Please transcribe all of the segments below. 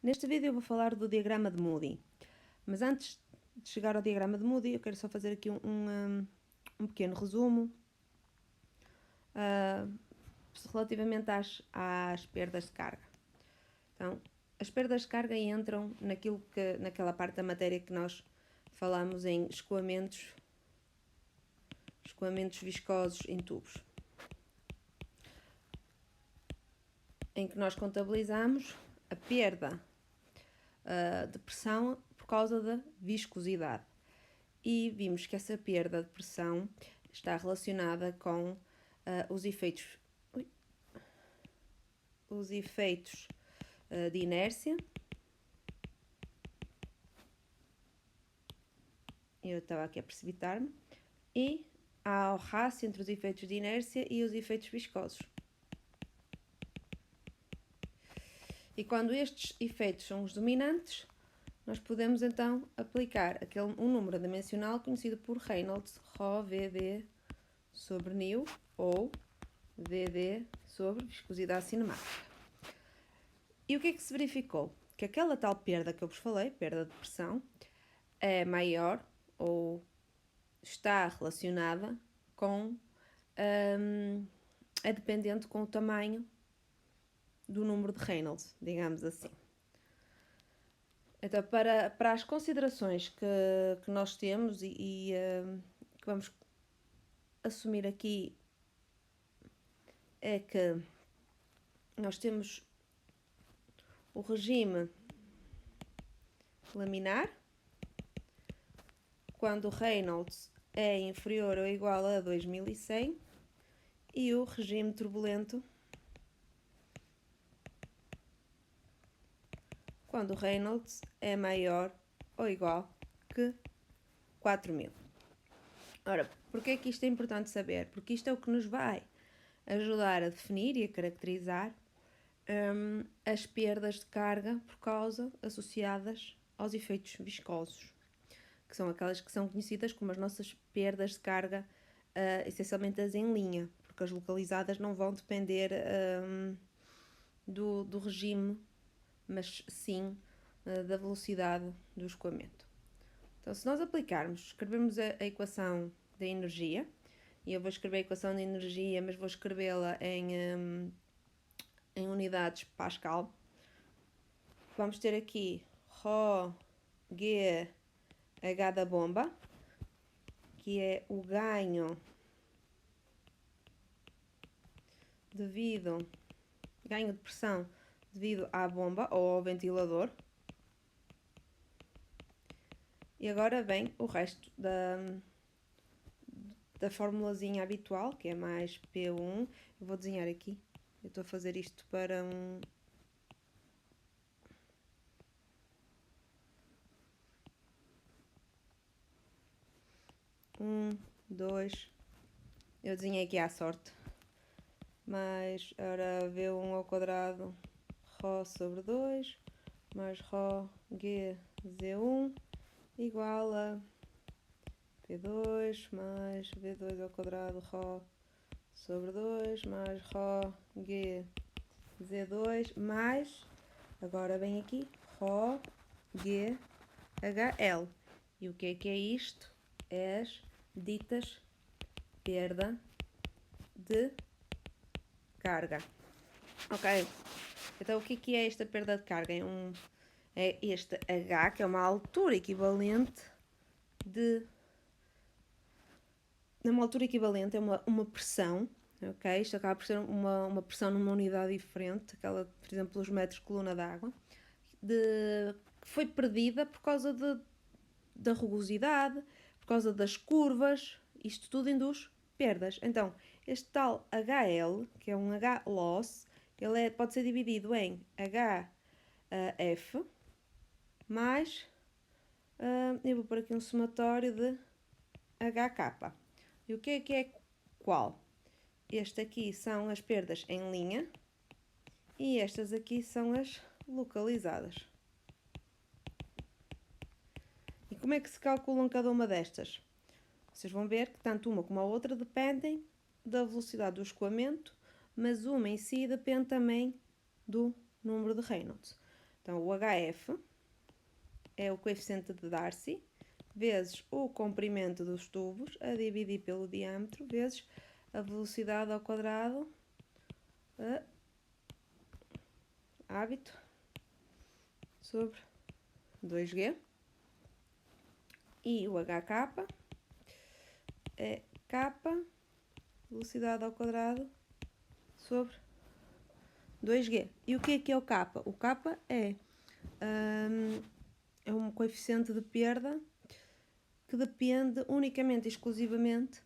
Neste vídeo eu vou falar do diagrama de Moody, mas antes de chegar ao diagrama de Moody eu quero só fazer aqui um pequeno resumo relativamente às perdas de carga. Então, as perdas de carga entram naquela parte da matéria que nós falamos em escoamentos viscosos em tubos, em que nós contabilizamos a perda de pressão por causa da viscosidade. E vimos que essa perda de pressão está relacionada com os efeitos de inércia. Eu estava aqui a precipitar-me. E ao rácio entre os efeitos de inércia e os efeitos viscosos. E quando estes efeitos são os dominantes, nós podemos então aplicar um número dimensional conhecido por Reynolds, ρ VD sobre νu, ou VD sobre viscosidade cinemática. E o que é que se verificou? Que aquela tal perda que eu vos falei, perda de pressão, é maior ou está relacionada com é dependente com o tamanho do número de Reynolds, digamos assim. Então, para as considerações que nós temos e que vamos assumir aqui, é que nós temos o regime laminar, quando o Reynolds é inferior ou igual a 2100, e o regime turbulento, quando o Reynolds é maior ou igual que 4000. Ora, porquê é que isto é importante saber? Porque isto é o que nos vai ajudar a definir e a caracterizar as perdas de carga por causa associadas aos efeitos viscosos, que são aquelas que são conhecidas como as nossas perdas de carga, essencialmente as em linha, porque as localizadas não vão depender do regime, mas sim da velocidade do escoamento. Então, se nós escrevermos a equação da energia, e eu vou escrever a equação da energia, mas vou escrevê-la em unidades Pascal, vamos ter aqui ρ G H da bomba, que é o ganho de pressão devido à bomba ou ao ventilador. E agora vem o resto da formulazinha habitual, que é mais P1. Eu vou desenhar aqui. Eu estou a fazer isto para dois. Eu desenhei aqui à sorte. Mais, ora, V1 ao quadrado, ρ sobre 2, mais ρ G Z1, igual a P2 mais V2 ao quadrado, ρ sobre 2, mais ρ G Z2, mais, agora vem aqui, ρ G HL. E o que é isto? É as ditas perda de carga. Ok? Então, o que é esta perda de carga? É este H, que é uma altura equivalente é uma pressão, ok? Isto acaba por ser uma pressão numa unidade diferente, aquela, por exemplo, os metros coluna d'água, que foi perdida por causa da rugosidade, por causa das curvas, isto tudo induz perdas. Então, este tal HL, que é um H loss, ele pode ser dividido em HF mais, eu vou pôr aqui um somatório de HK. E o que é qual? Este aqui são as perdas em linha e estas aqui são as localizadas. E como é que se calculam cada uma destas? Vocês vão ver que tanto uma como a outra dependem da velocidade do escoamento, mas uma em si depende também do número de Reynolds. Então, o HF é o coeficiente de Darcy, vezes o comprimento dos tubos, a dividir pelo diâmetro, vezes a velocidade ao quadrado, hábito, sobre 2G. E o HK é K, velocidade ao quadrado, sobre 2G. E o que é o K? O K é um coeficiente de perda que depende unicamente e exclusivamente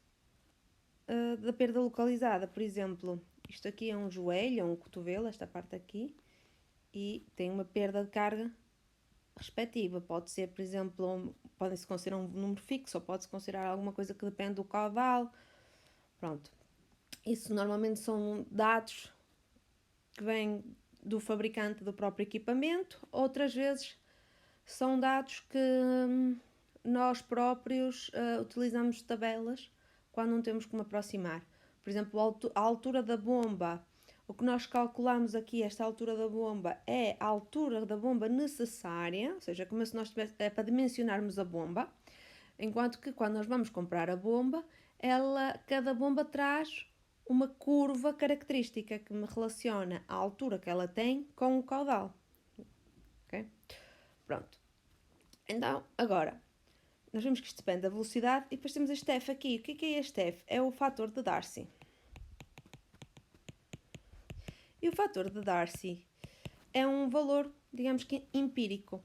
da perda localizada. Por exemplo, isto aqui é um joelho, é um cotovelo, esta parte aqui, e tem uma perda de carga respectiva. Pode ser, por exemplo, pode-se considerar um número fixo ou pode-se considerar alguma coisa que depende do caudal. Pronto. Isso normalmente são dados que vêm do fabricante do próprio equipamento, outras vezes são dados que nós próprios utilizamos tabelas quando não temos como aproximar. Por exemplo, a altura da bomba, o que nós calculamos aqui, esta altura da bomba, é a altura da bomba necessária, ou seja, como se nós é para dimensionarmos a bomba, enquanto que quando nós vamos comprar a bomba, cada bomba traz uma curva característica que me relaciona a altura que ela tem com o caudal. Ok? Pronto. Então, agora, nós vemos que isto depende da velocidade e depois temos este F aqui. O que é este F? É o fator de Darcy. E o fator de Darcy é um valor, digamos que empírico.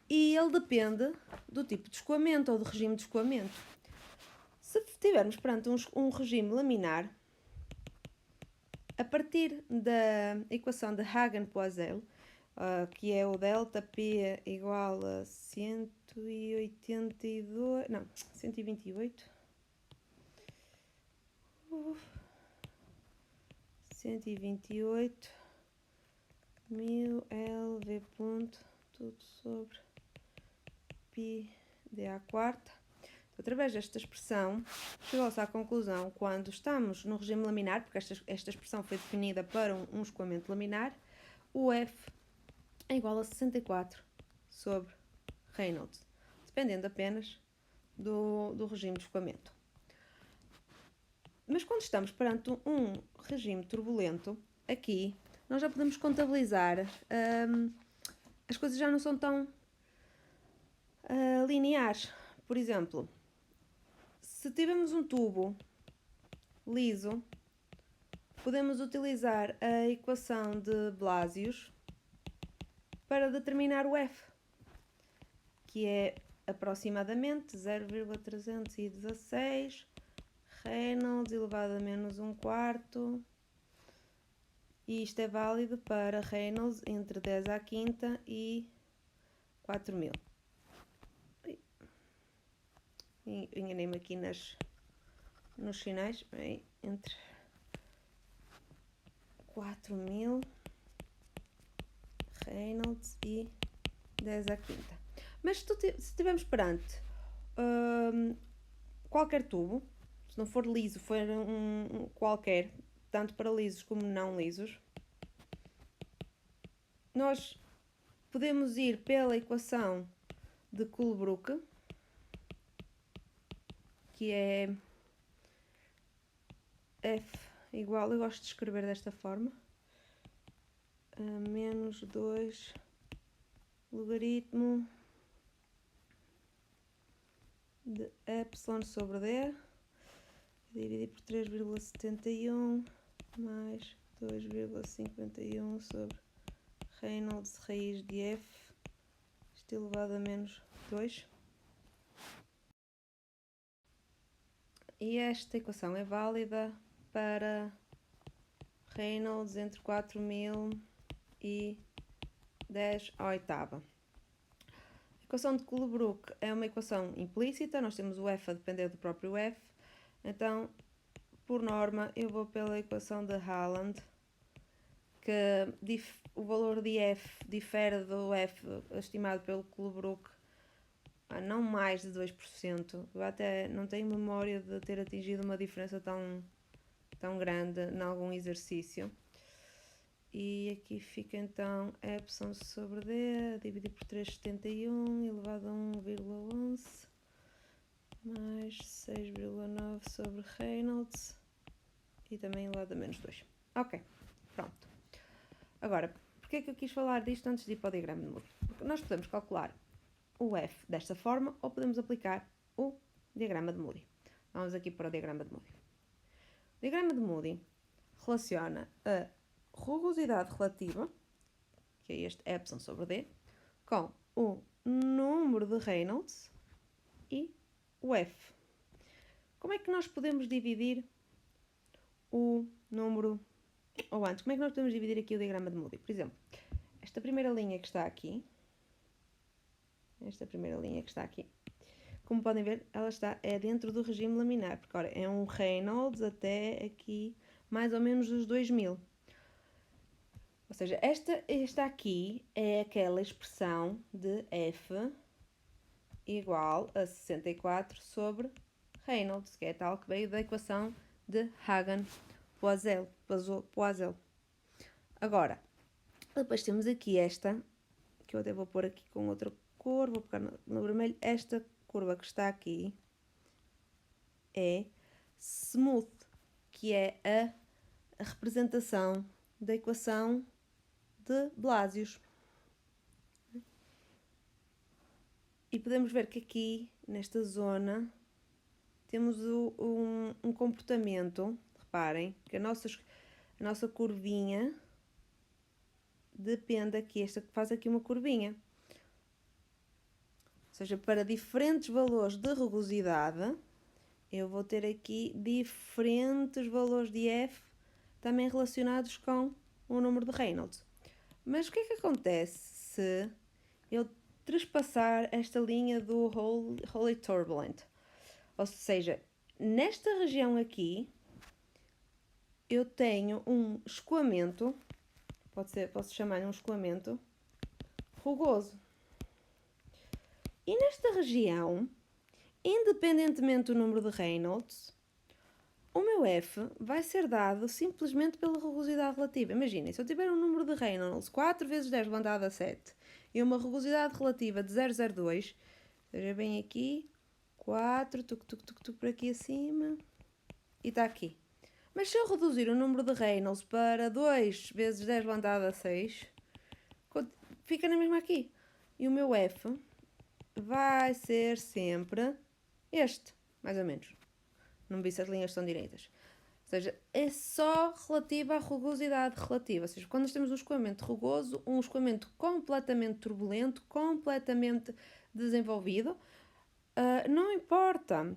E ele depende do tipo de escoamento ou do regime de escoamento. Se estivermos perante um regime laminar, a partir da equação de Hagen-Poiseuille, que é o delta P igual a 188 mil LV ponto, tudo sobre π dA quarta. Através desta expressão, chegou-se à conclusão, quando estamos no regime laminar, porque esta expressão foi definida para um escoamento laminar, o F é igual a 64 sobre Reynolds, dependendo apenas do regime de escoamento. Mas quando estamos perante um regime turbulento, aqui nós já podemos contabilizar, as coisas já não são tão lineares. Por exemplo, se tivermos um tubo liso, podemos utilizar a equação de Blasius para determinar o F, que é aproximadamente 0,316 Reynolds elevado a menos 1/4, e isto é válido para Reynolds entre 10 à quinta e 4000. Enganei-me aqui nos sinais, bem, entre 4000 Reynolds e 10 à quinta. Mas se estivermos perante qualquer tubo, se não for liso, for qualquer, tanto para lisos como não lisos, nós podemos ir pela equação de Colebrook, que é F igual, eu gosto de escrever desta forma, a menos 2 logaritmo de epsilon sobre D, dividido por 3,71 mais 2,51 sobre Reynolds raiz de F, isto elevado a menos 2. E esta equação é válida para Reynolds entre 4000 e 10 à oitava. A equação de Colebrook é uma equação implícita, nós temos o F a depender do próprio F, então, por norma, eu vou pela equação de Haaland, que o valor de F difere do F estimado pelo Colebrook a não mais de 2%. Eu até não tenho memória de ter atingido uma diferença tão grande em algum exercício. E aqui fica então Epson sobre D, dividido por 3,71 elevado a 1,11 mais 6,9 sobre Reynolds e também elevado a menos 2. Ok, pronto. Agora, porquê é que eu quis falar disto antes de ir para o diagrama de Moody? Porque nós podemos calcular o F desta forma ou podemos aplicar o diagrama de Moody. Vamos aqui para o diagrama de Moody. O diagrama de Moody relaciona a rugosidade relativa, que é este Epson sobre D, com o número de Reynolds e o F. Como é que nós podemos dividir o número, ou antes, como é que nós podemos dividir aqui o diagrama de Moody? Por exemplo, esta primeira linha que está aqui, como podem ver, ela é dentro do regime laminar, porque ora, é um Reynolds até aqui mais ou menos os 2000. Ou seja, esta aqui é aquela expressão de F igual a 64 sobre Reynolds, que é tal que veio da equação de Hagen-Poiseuille. Agora, depois temos aqui esta, que eu até vou pôr aqui com outra cor, vou pegar no vermelho. Esta curva que está aqui é smooth, que é a representação da equação de Blasius. E podemos ver que aqui, nesta zona, temos um comportamento, reparem, que a nossa curvinha depende aqui, esta faz aqui uma curvinha. Ou seja, para diferentes valores de rugosidade, eu vou ter aqui diferentes valores de F também relacionados com o número de Reynolds. Mas o que é que acontece se eu trespassar esta linha do wholly turbulent? Ou seja, nesta região aqui, eu tenho um escoamento, posso chamar um escoamento rugoso. E nesta região, independentemente do número de Reynolds, o meu F vai ser dado simplesmente pela rugosidade relativa. Imaginem, se eu tiver um número de Reynolds 4 vezes 10 elevado a 7 e uma rugosidade relativa de 0,02, veja bem aqui, 4, por aqui acima, e está aqui. Mas se eu reduzir o número de Reynolds para 2 vezes 10 elevado a 6, fica na mesma aqui. E o meu F vai ser sempre este, mais ou menos. Não vi se as linhas estão direitas. Ou seja, é só relativa à rugosidade relativa. Ou seja, quando nós temos um escoamento rugoso, um escoamento completamente turbulento, completamente desenvolvido, não importa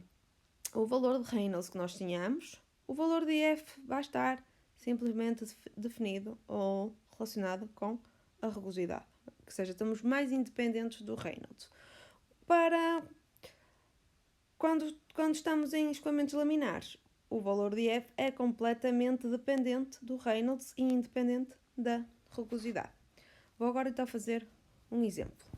o valor de Reynolds que nós tenhamos, o valor de F vai estar simplesmente definido ou relacionado com a rugosidade. Ou seja, estamos mais independentes do Reynolds. Para quando estamos em escoamentos laminares, o valor de F é completamente dependente do Reynolds e independente da rugosidade. Vou agora então fazer um exemplo.